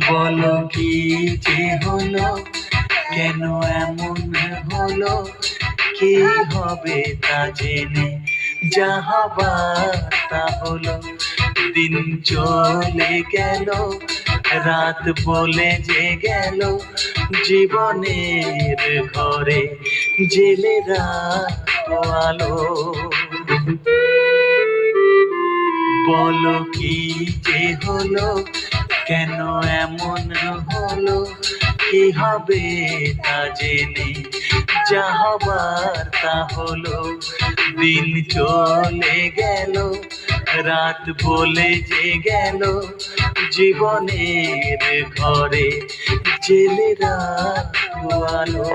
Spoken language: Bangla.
বলো কি যে হলো, কেন এমন হলো, কি হবে তা জেনে যা হবার তা হলো। দিন চলে গেল, রাত বলে যে গেল, জীবনের ঘরে জেলে রাখো আলো। বলো কি যে হলো, কেন এমন হলো, কি হবে তা জেনে যা হবার তা হলো। দিন চলে গেল, রাত বলে যে গেল, জীবনের ঘরে জেলে রাখো আলো।